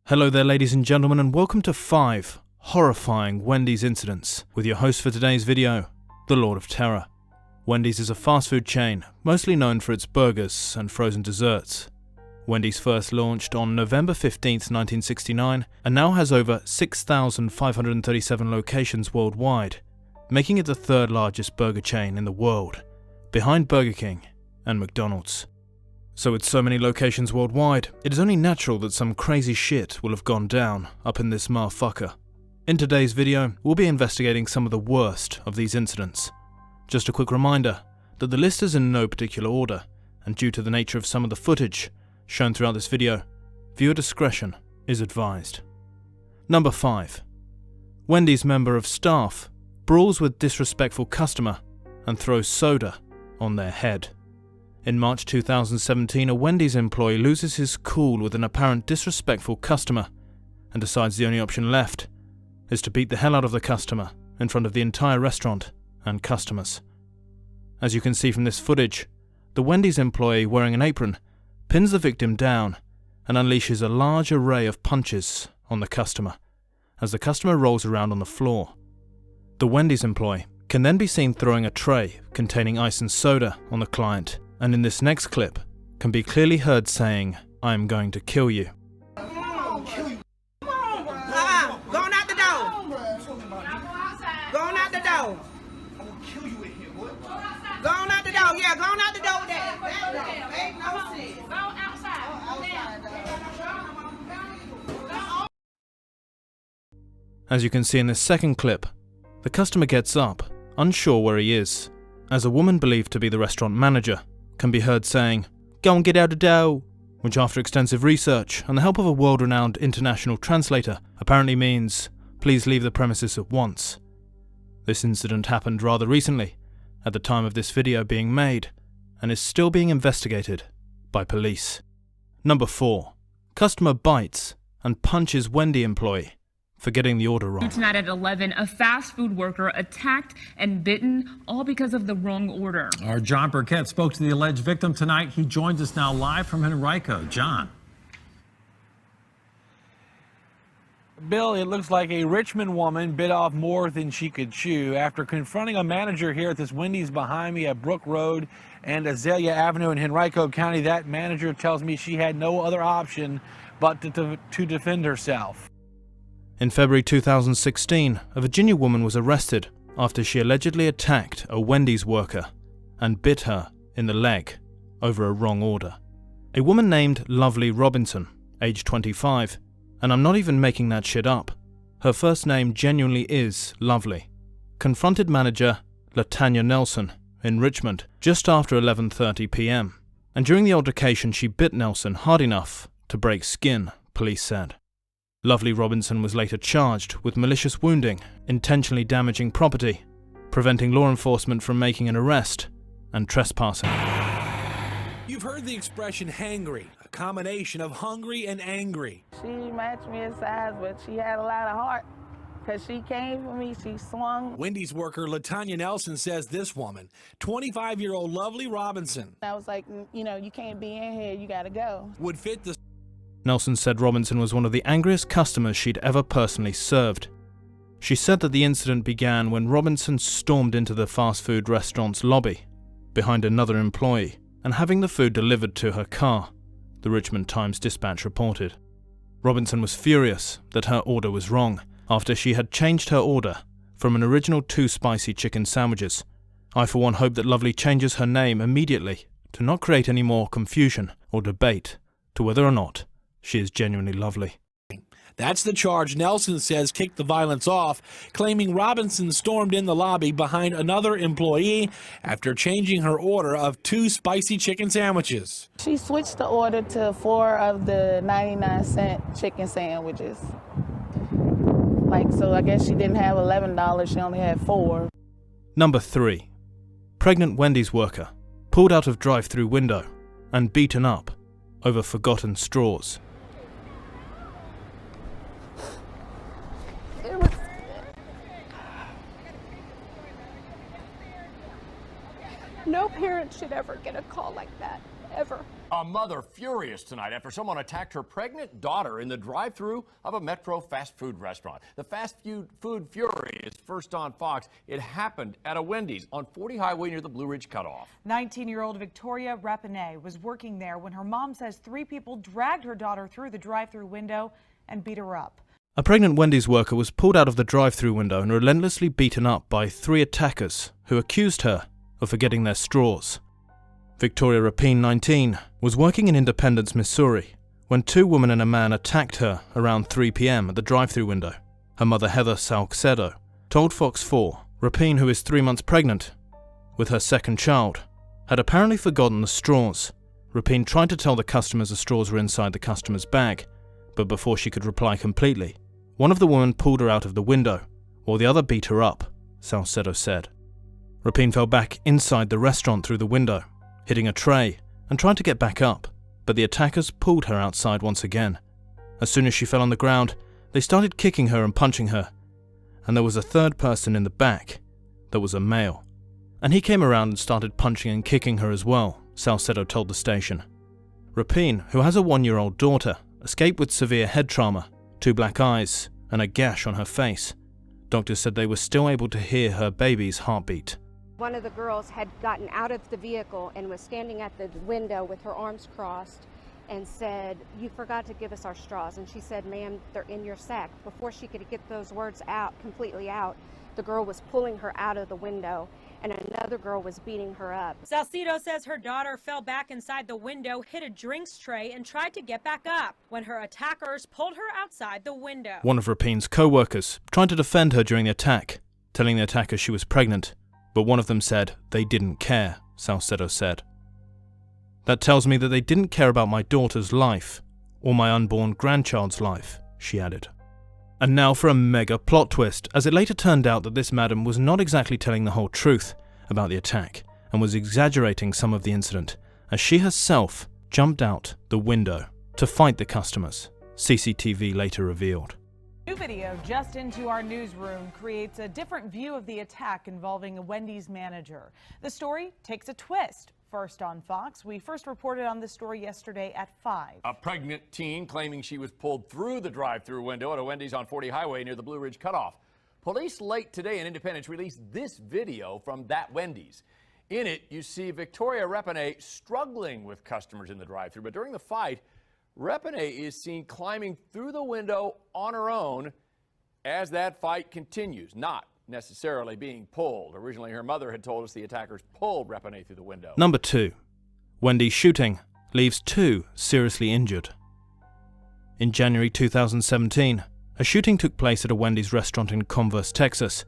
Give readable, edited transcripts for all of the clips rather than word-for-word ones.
Hello there, ladies and gentlemen, and welcome to 5 Horrifying Wendy's Incidents, with your host for today's video, the Lord of Terror. Wendy's is a fast food chain, mostly known for its burgers and frozen desserts. Wendy's first launched on November 15th, 1969, and now has over 6,537 locations worldwide, making it the third largest burger chain in the world, behind Burger King and McDonald's. So with so many locations worldwide, it is only natural that some crazy shit will have gone down up in this motherfucker. In today's video, we'll be investigating some of the worst of these incidents. Just a quick reminder that the list is in no particular order, and due to the nature of some of the footage shown throughout this video, viewer discretion is advised. Number 5. Wendy's member of staff brawls with disrespectful customer and throws soda on their head. In March 2017, a Wendy's employee loses his cool with an apparent disrespectful customer and decides the only option left is to beat the hell out of the customer in front of the entire restaurant and customers. As you can see from this footage, the Wendy's employee wearing an apron pins the victim down and unleashes a large array of punches on the customer as the customer rolls around on the floor. The Wendy's employee can then be seen throwing a tray containing ice and soda on the client, and in this next clip can be clearly heard saying, "I am going to kill you." Going out the door. Going out the door. Going out the door. Yeah, going out the door with that. Ain't no sense. Go outside. As you can see in this second clip, the customer gets up, unsure where he is, as a woman believed to be the restaurant manager can be heard saying, "Go and get out of dough," which after extensive research and the help of a world-renowned international translator apparently means, "Please leave the premises at once." This incident happened rather recently, at the time of this video being made, and is still being investigated by police. Number 4. Customer bites and punches Wendy employee for getting the order wrong. Tonight at 11, a fast food worker attacked and bitten, all because of the wrong order. Our John Burkett spoke to the alleged victim tonight. He joins us now live from Henrico. John. Bill, it looks like a Richmond woman bit off more than she could chew after confronting a manager here at this Wendy's behind me at Brook Road and Azalea Avenue in Henrico County. That manager tells me she had no other option but to defend herself. In February 2016, a Virginia woman was arrested after she allegedly attacked a Wendy's worker and bit her in the leg over a wrong order. A woman named Lovely Robinson, age 25, and I'm not even making that shit up, her first name genuinely is Lovely, confronted manager Latanya Nelson in Richmond just after 11:30 p.m. and during the altercation she bit Nelson hard enough to break skin, police said. Lovely Robinson was later charged with malicious wounding, intentionally damaging property, preventing law enforcement from making an arrest, and trespassing. You've heard the expression hangry, a combination of hungry and angry. She matched me in size, but she had a lot of heart. Because she came for me, she swung. Wendy's worker Latanya Nelson says this woman, 25-year-old Lovely Robinson, I was like, you can't be in here, you gotta go. would fit the Nelson said Robinson was one of the angriest customers she'd ever personally served. She said that the incident began when Robinson stormed into the fast food restaurant's lobby, behind another employee, and having the food delivered to her car, the Richmond Times-Dispatch reported. Robinson was furious that her order was wrong, after she had changed her order from an original 2 spicy chicken sandwiches. I for one hope that Lovely changes her name immediately to not create any more confusion or debate to whether or not she is genuinely lovely. That's the charge Nelson says kicked the violence off, claiming Robinson stormed in the lobby behind another employee after changing her order of 2 spicy chicken sandwiches. She switched the order to 4 of the 99-cent chicken sandwiches. So I guess she didn't have $11, she only had 4. Number 3. Pregnant Wendy's worker pulled out of drive-through window and beaten up over forgotten straws. No parent should ever get a call like that, ever. A mother furious tonight after someone attacked her pregnant daughter in the drive-thru of a Metro fast food restaurant. The fast food fury is first on Fox. It happened at a Wendy's on 40 Highway near the Blue Ridge Cutoff. 19-year-old Victoria Rapinay was working there when her mom says 3 people dragged her daughter through the drive-thru window and beat her up. A pregnant Wendy's worker was pulled out of the drive-thru window and relentlessly beaten up by 3 attackers who accused her of forgetting their straws. Victoria Rapine, 19, was working in Independence, Missouri, when 2 women and a man attacked her around 3 p.m. at the drive-thru window. Her mother, Heather Salcedo, told Fox 4 Rapine, who is 3 months pregnant with her second child, had apparently forgotten the straws. Rapine tried to tell the customers the straws were inside the customer's bag, but before she could reply completely, one of the women pulled her out of the window, while the other beat her up, Salcedo said. Rapine fell back inside the restaurant through the window, hitting a tray, and tried to get back up, but the attackers pulled her outside once again. As soon as she fell on the ground, they started kicking her and punching her, and there was a third person in the back that was a male, and he came around and started punching and kicking her as well, Salcedo told the station. Rapine, who has a 1-year-old daughter, escaped with severe head trauma, 2 black eyes, and a gash on her face. Doctors said they were still able to hear her baby's heartbeat. One of the girls had gotten out of the vehicle and was standing at the window with her arms crossed and said, "You forgot to give us our straws." And she said, "Ma'am, they're in your sack." Before she could get those words out, completely out, the girl was pulling her out of the window and another girl was beating her up. Salcedo says her daughter fell back inside the window, hit a drinks tray, and tried to get back up when her attackers pulled her outside the window. One of Rapine's co-workers tried to defend her during the attack, telling the attackers she was pregnant, but one of them said they didn't care, Salcedo said. "That tells me that they didn't care about my daughter's life, or my unborn grandchild's life," she added. And now for a mega plot twist, as it later turned out that this madam was not exactly telling the whole truth about the attack, and was exaggerating some of the incident, as she herself jumped out the window to fight the customers, CCTV later revealed. New video just into our newsroom creates a different view of the attack involving a Wendy's manager. The story takes a twist. First on Fox, we first reported on this story yesterday at 5. A pregnant teen claiming she was pulled through the drive-thru window at a Wendy's on 40 Highway near the Blue Ridge Cutoff. Police late today in Independence released this video from that Wendy's. In it, you see Victoria Rapinay struggling with customers in the drive-thru, but during the fight, Rapinay is seen climbing through the window on her own as that fight continues, not necessarily being pulled. Originally, her mother had told us the attackers pulled Rapinay through the window. Number 2. Wendy's shooting leaves 2 seriously injured. In January 2017, a shooting took place at a Wendy's restaurant in Converse, Texas.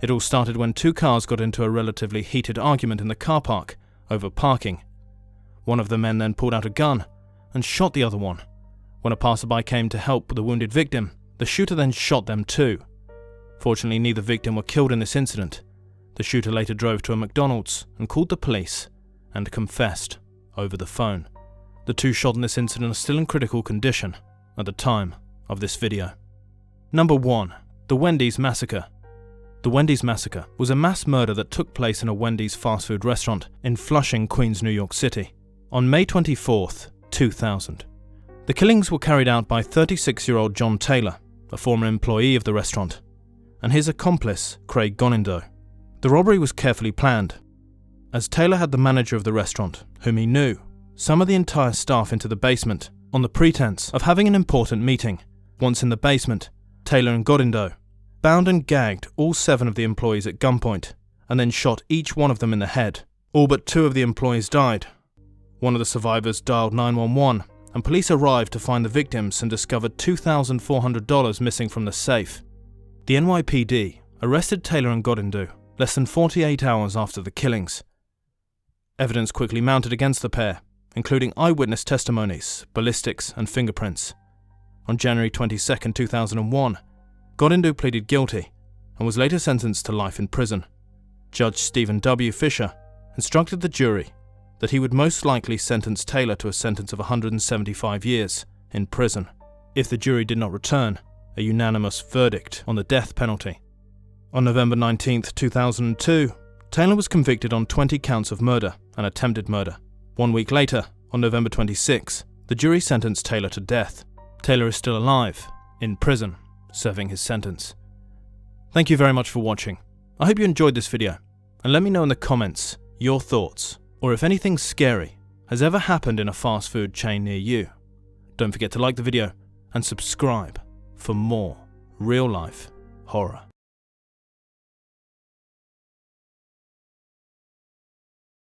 It all started when 2 cars got into a relatively heated argument in the car park over parking. One of the men then pulled out a gun and shot the other one. When a passerby came to help the wounded victim, the shooter then shot them too. Fortunately, neither victim were killed in this incident. The shooter later drove to a McDonald's and called the police and confessed over the phone. The 2 shot in this incident are still in critical condition at the time of this video. Number 1. The Wendy's Massacre. The Wendy's Massacre was a mass murder that took place in a Wendy's fast food restaurant in Flushing, Queens, New York City, on May 24th, 2000. The killings were carried out by 36-year-old John Taylor, a former employee of the restaurant, and his accomplice, Craig Gonindo. The robbery was carefully planned, as Taylor had the manager of the restaurant, whom he knew, summon the entire staff into the basement on the pretense of having an important meeting. Once in the basement, Taylor and Gonindo bound and gagged all 7 of the employees at gunpoint, and then shot each one of them in the head. All but 2 of the employees died. One of the survivors dialed 911, and police arrived to find the victims and discovered $2,400 missing from the safe. The NYPD arrested Taylor and Gonindo less than 48 hours after the killings. Evidence quickly mounted against the pair, including eyewitness testimonies, ballistics, and fingerprints. On January 22, 2001, Gonindo pleaded guilty and was later sentenced to life in prison. Judge Stephen W. Fisher instructed the jury that he would most likely sentence Taylor to a sentence of 175 years in prison if the jury did not return a unanimous verdict on the death penalty. On November 19, 2002, Taylor was convicted on 20 counts of murder and attempted murder. 1 week later, On November 26, the jury sentenced Taylor to death. Taylor is still alive, in prison, serving his sentence. Thank you very much for watching. I hope you enjoyed this video, and let me know in the comments your thoughts, or if anything scary has ever happened in a fast food chain near you. Don't forget to like the video and subscribe for more real-life horror.